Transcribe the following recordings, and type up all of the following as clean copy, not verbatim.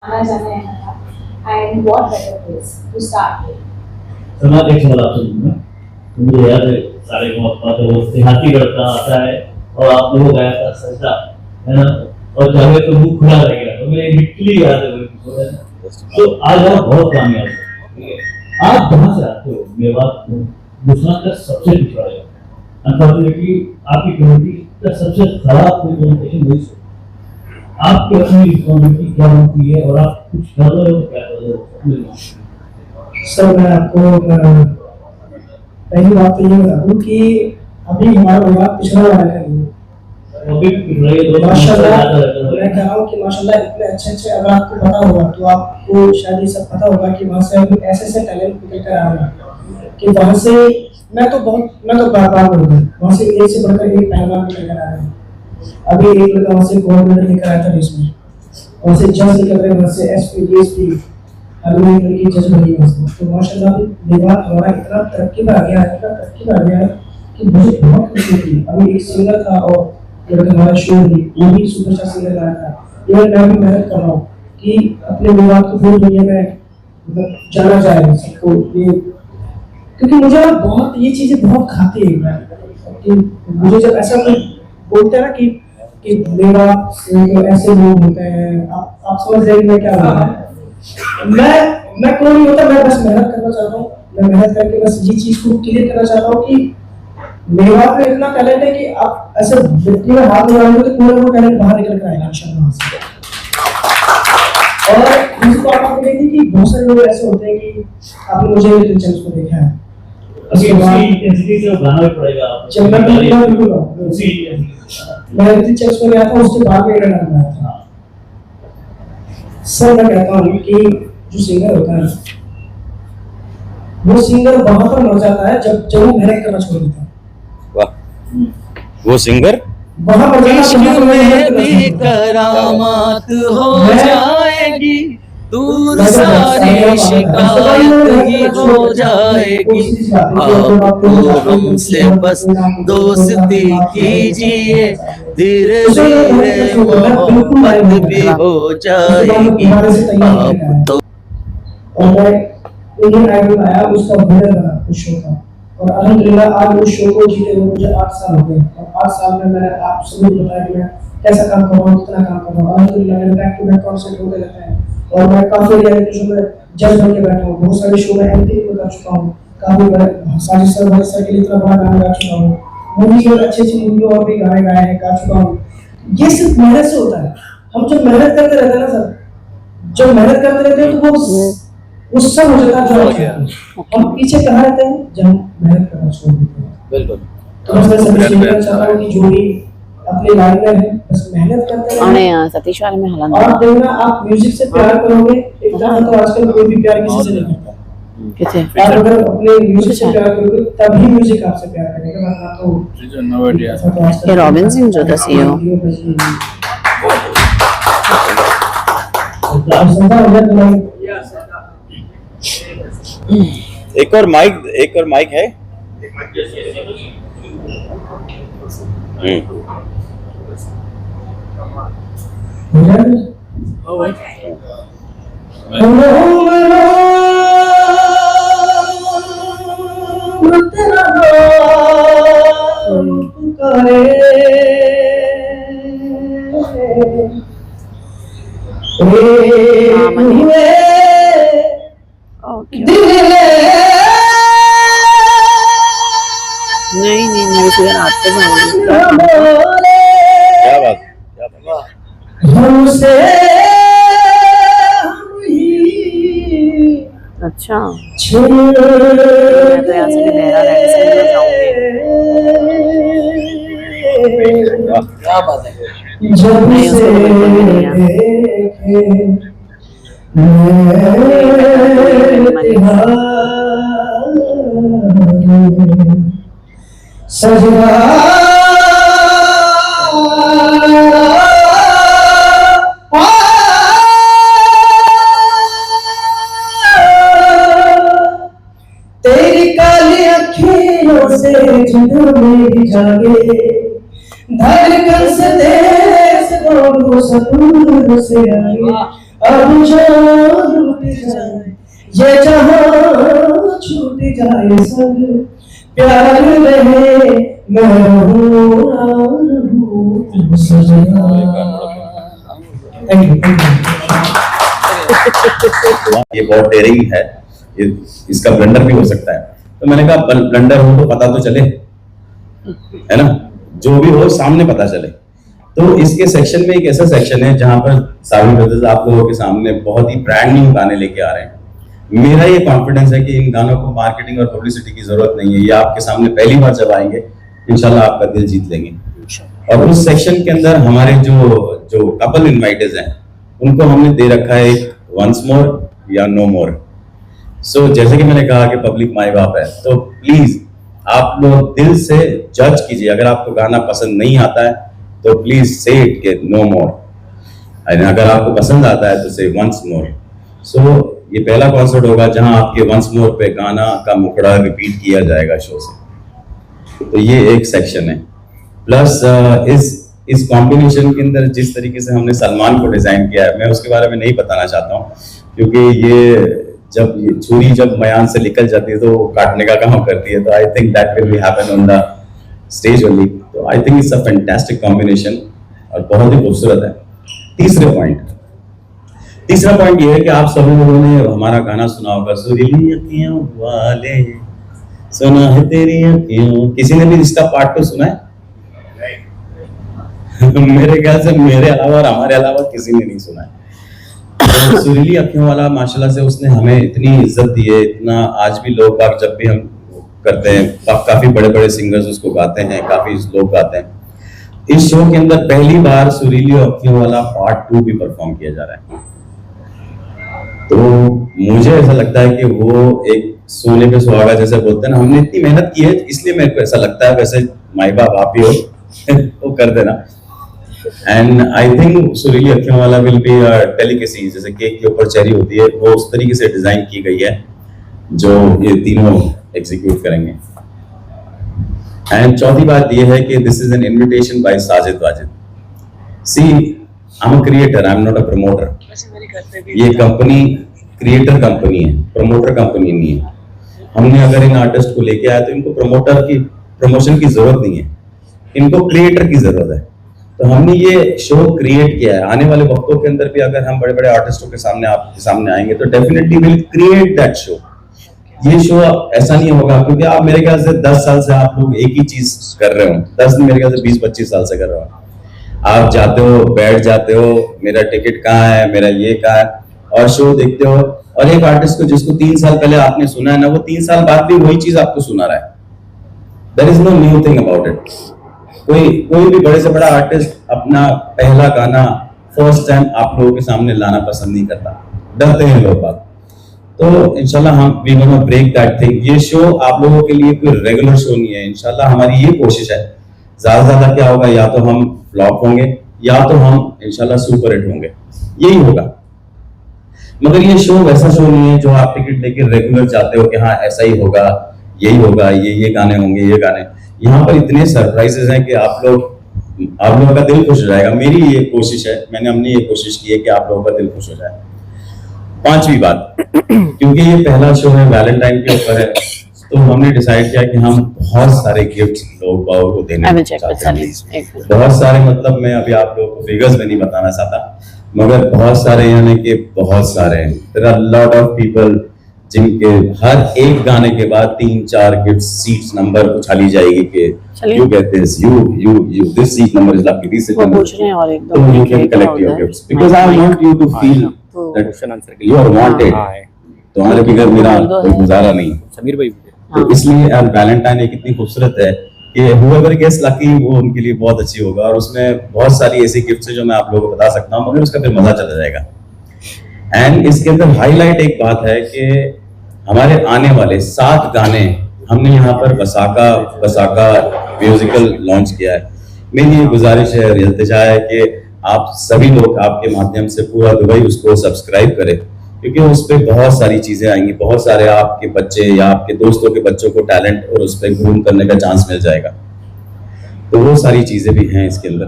आना जाना है था, and what better place to start with? तो मैं एक सवाल आपसे पूछूंगा। तो मुझे याद है सारे का तो देहाती लड़का आता है और आप लोग गाया था सजदा, है ना, और चाहे तो मुंह खुला रह गया, तो मुझे लिटरली याद है। तो आज आप बहुत कामयाब हो। आप कहाँ से आते हो? मेवात गुजरात का सबसे पिछड़ा है, अनफॉर्चुनेटली आपकी कम्युनिटी का सबसे खराब कम्युनिकेशन वही है। आपकी अपनी रिस्पॉन्सिबिलिटी क्या होती है और आप कुछ कर रहे हो, क्या कर रहे हो? सर मैं आपको पहली बात तो ये बता दूं कि अभी हमारा विभाग पिछड़ा हुआ है। माशाल्लाह मैं कह रहा हूँ कि माशाल्लाह इतने अच्छे अगर आपको पता होगा तो आपको शायद ये सब पता होगा कि वहाँ से ऐसे टैलेंट निकल कर आ रहे हैं कि वहाँ से मैं तो बार बोल गया, वहाँ से एक से बढ़कर एक पहलवान निकल कर आ रहे हैं। अभी एक लड़का वहाँ से गोल्ड मेडल लेकर आया था रेस में, वहाँ से जज निकल रहे, वहाँ से एसपी डीएसपी अगली लड़की जज बनी वहाँ से। तो माशाल्लाह विभाग हमारा इतना तरक्की में आ गया है कि मुझे बहुत खुशी हुई। अभी एक सिंगर था और लड़का हमारा शोर वो भी सुपरस्टार सिंगर आया था। ये मैं भी मेहनत कर रहा हूँ कि अपने विभाग को पूरी दुनिया में मतलब जाना जाए सबको, ये क्योंकि मुझे बहुत ये चीजें बहुत खाती है कि मुझे जब ऐसा कोई बोलते हैं ना कि मेरा ऐसे लोग होते हैं, आप समझ रहे हैं मैं क्या बोल रहा हूँ। मैं कोई नहीं होता, मैं बस मेहनत करना चाहता हूँ। मैं मेहनत करके बस ये चीज को क्लियर करना चाहता हूँ कि मेरा में इतना टैलेंट है कि आप ऐसे मिट्टी में हाथ लगाएंगे तो पूरा वो टैलेंट बाहर निकल कर आएगा इंशाल्लाह से। और दूसरी बात आपको देखिए कि बहुत सारे लोग ऐसे होते हैं कि आपने मुझे लिटिल चैंप्स को देखा है, उसके बाद इंटेंसिटी से गाना भी पड़ेगा आप। जब मैं लिटिल चैंप्स में गया था उसके बाद मेरा नाम आया था। सर मैं कहता हूँ कि जो सिंगर होता है वो सिंगर वहां पर मर जाता है जब वो मेहनत करना छोड़ देता है। वो सिंगर वहां पर भी करामात हो जाएगी, दूर सारी शिकायत ही हो जाएगी। आपको हमसे बस दोस्ती कीजिए, धीरे धीरे मोहब्बत भी हो जाएगी। आप तो इंडियन आइडल आया, उसका विनर बना उस शो का, और अल्हम्दुलिल्लाह आज उस शो को जीते हुए मुझे 8 साल हो गए। और 8 साल में मैंने आप सभी को बताया कि मैं कैसा काम कर रहा हूँ, कितना काम कर रहा हूँ। अल्हम्दुलिल्लाह मेरे बैक टू बैक कॉन्सर्ट होते रहते हैं और मैं काफी रियलिटी शो में जज बन के बैठा हूँ, बहुत सारे शो में एंट्री में कर चुका हूँ, काफी साजिद सर भाई सर के लिए इतना बड़ा गाना गा चुका हूँ, मूवी में अच्छी मूवी और भी गाने गाए हैं, गा चुका हूँ। ये सिर्फ मेहनत से होता है। हम जब मेहनत करते रहते हैं ना सर, जब मेहनत करते रहते हैं तो वो सब हो जाता है। हम पीछे कहाँ रहते हैं जब मेहनत करना छोड़ देते हैं। बिल्कुल। तो मैं सभी से चाहता हूँ कि जो भी अपनी लाइन में है बस मेहनत करते रहें। सतीश वाले में हलन और देखना आप म्यूजिक से प्यार करोगे, एक तरह तो आजकल कोई भी प्यार किसी से नहीं करता। आप अगर अपने म्यूजिक से प्यार करोगे तभी म्यूजिक आपसे प्यार करेगा, वरना तो ये रॉबिन सिंह जो था सीईओ। एक और माइक है। नहीं मेरे से रात को क्या बात हमसे अच्छा मैं तो यहाँ से लहरा रहने से जाऊंगी। क्या बात है। जब नहीं से सजना तेरी काली अखियों से जिंदगी में जागे, धड़कन से देश दोनों सपूर से आगे। अब जान लुट जाए ये जहां छूट जाए सब प्यार रहे मैं रहूं सजना। ये बहुत डेयरिंग है, इसका ब्लंडर भी हो सकता है। तो मैंने कहा ब्लंडर हो तो पता तो चले, है ना, जो भी हो सामने पता चले। तो इसके सेक्शन में एक ऐसा सेक्शन है जहां पर सावी ब्रदर्स आप लोगों के सामने बहुत ही ब्रांड न्यू गाने लेके आ रहे हैं। मेरा ये कॉन्फिडेंस है कि इन गानों को मार्केटिंग और पब्लिसिटी की जरूरत नहीं है, ये आपके सामने पहली बार जब आएंगे इंशाल्लाह आपका दिल जीत लेंगे। और उस सेक्शन के अंदर हमारे जो कपल इनवाइटेड हैं उनको हमने दे रखा है एक वंस मोर या नो मोर। सो जैसे कि मैंने कहा कि पब्लिक माई बाप है, तो प्लीज आप लोग दिल से जज कीजिए। अगर आपको गाना पसंद नहीं आता है तो प्लीज से इट के नो मोर, अगर आपको पसंद आता है तो से वंस मोर। सो ये पहला कॉन्सर्ट होगा जहां आपके वंस मोर पे गाना का मुखड़ा रिपीट किया जाएगा शो से। तो ये एक सेक्शन है। प्लस इस कॉम्बिनेशन के अंदर जिस तरीके से हमने सलमान को डिजाइन किया है, मैं उसके बारे में नहीं बताना चाहता हूँ, क्योंकि ये छुरी जब मयान से निकल जाती है तो वो काटने का काम करती है। तो I think that will be happen on the stage only. तो I think it's a fantastic combination और बहुत ही खूबसूरत है। तीसरा पॉइंट ये है कि आप सभी लोगों ने हमारा गाना सुना होगा, सुरीली अखियों वाले सुना है तेरी अखियों। किसी ने भी इसका पार्ट 2 सुना है? मेरे ख्याल से मेरे अलावा और हमारे अलावा किसी ने नहीं सुना है। तो सुरीली अखियों वाला माशाल्लाह से उसने हमें इतनी इज्जत दी है, इतना आज भी लोग बाग जब भी हम करते हैं काफी बड़े बड़े सिंगर्स उसको गाते हैं, काफी लोग गाते हैं। इस शो के अंदर पहली बार सुरीली अखियों वाला पार्ट 2 भी परफॉर्म किया जा रहा है। तो मुझे ऐसा लगता है कि वो एक सोने पे सुहागा जैसे बोलते हैं ना, हमने इतनी मेहनत की है इसलिए मेरे को ऐसा लगता है, वैसे माई बाप आप ही हो वो कर देना। एंड आई थिंक सुरीली अखियों वाला विल बी डेलिकेसी, जैसे केक के ऊपर चेरी होती है, वो उस तरीके से डिजाइन की गई है जो ये तीनों एग्जीक्यूट करेंगे। एंड चौथी बात ये है कि this is an invitation by Sajid Wajid. See I am a creator, I am not a promoter. ये कंपनी क्रिएटर कंपनी है, प्रमोटर कंपनी नहीं है। हमने अगर इन आर्टिस्ट को लेके आया तो इनको प्रमोटर की प्रमोशन की जरूरत नहीं है, इनको क्रिएटर की जरूरत है। तो हमने ये शो क्रिएट किया है। आने वाले वक्तों के अंदर भी अगर हम बड़े बड़े आर्टिस्टों के सामने आपके सामने आएंगे तो definitely will create that show. ये शो ऐसा नहीं होगा, क्योंकि आप मेरे ख्याल से 10 साल से आप लोग एक ही चीज कर रहे हो, 10 मेरे ख्याल से 20-25 साल से कर रहे हो। आप जाते हो, बैठ जाते हो, मेरा टिकट कहाँ है, मेरा ये कहाँ है, और शो देखते हो। और एक आर्टिस्ट को जिसको 3 साल पहले आपने सुना है ना, वो 3 साल बाद भी वही चीज आपको सुना रहा है। There is no new thing about it. कोई भी बड़े से बड़ा आर्टिस्ट अपना पहला गाना फर्स्ट टाइम आप लोगों के सामने लाना पसंद नहीं करता, डरते हैं लोग बात। तो इंशाल्लाह हम we gonna break that thing. ये शो आप लोगों के लिए कोई रेगुलर शो नहीं है। इंशाल्लाह हमारी ये कोशिश है, ज्यादा से ज्यादा क्या होगा, या तो हम फ्लॉप होंगे या तो हम इंशाल्लाह सुपर हिट होंगे, यही होगा। मगर ये शो वैसा शो नहीं है जो आप टिकट लेके रेगुलर जाते हो कि हाँ ऐसा ही होगा, यही होगा, ये गाने होंगे, ये गाने। यहाँ पर इतने सरप्राइजेस हैं कि आप लोगों का दिल खुश हो जाएगा। मेरी ये कोशिश है, हमने ये कोशिश की है कि आप लोगों का दिल खुश हो जाए। 5वीं बात, क्योंकि ये पहला शो है, वैलेंटाइन के ऊपर है, तो हमने डिसाइड किया कि हम बहुत सारे गिफ्ट्स लोगों को देने चाहते हैं। बहुत सारे, मतलब मैं अभी आप लोगों को फिगर्स में नहीं बताना चाहता, मगर बहुत सारे, यानी कि बहुत सारे। There are lot of people जिनके हर एक गाने के बाद 3-4 गिफ्ट सीट्स नंबर उछाली जाएगी कि you get this, you this seat number is lucky, this seat number, तो you can collect your gifts because I want you to feel that you are wanted. तुम्हारे बिगैर मेरा कोई गुजारा नहीं, समीर भाई। तो इसलिए यार वैलेंटाइन एक इतनी खूबसूरत है कि whoever gets lucky वो उनके लिए बहुत अच्छी होगा। और उसमें बहुत सारी ऐसी गिफ्ट्स है जो मैं आप लोगों को बता सकता हूँ, मगर उसका फिर मजा चला जाएगा। एंड इसके अंदर हाईलाइट एक बात है कि हमारे आने वाले 7 गाने हमने यहाँ पर बसाका म्यूजिकल लॉन्च किया है। मेरी ये गुजारिश है, इल्तिजा है कि आप सभी लोग आपके माध्यम से पूरा दुबई उसको सब्सक्राइब करें, क्योंकि उस पर बहुत सारी चीजें आएंगी, बहुत सारे आपके बच्चे या आपके दोस्तों के बच्चों को टैलेंट और उस पर ग्रूम करने का चांस मिल जाएगा। तो वो सारी चीजें भी हैं इसके अंदर।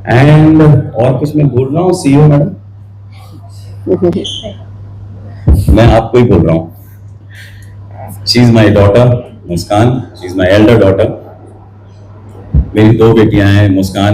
एंड और कुछ मैं बोल रहा हूँ, सीईओ मैडम मैं आपको ही बोल रहा हूँ. She is my daughter Muskan, she is my elder daughter. मेरी 2 बेटियां हैं, मुस्कान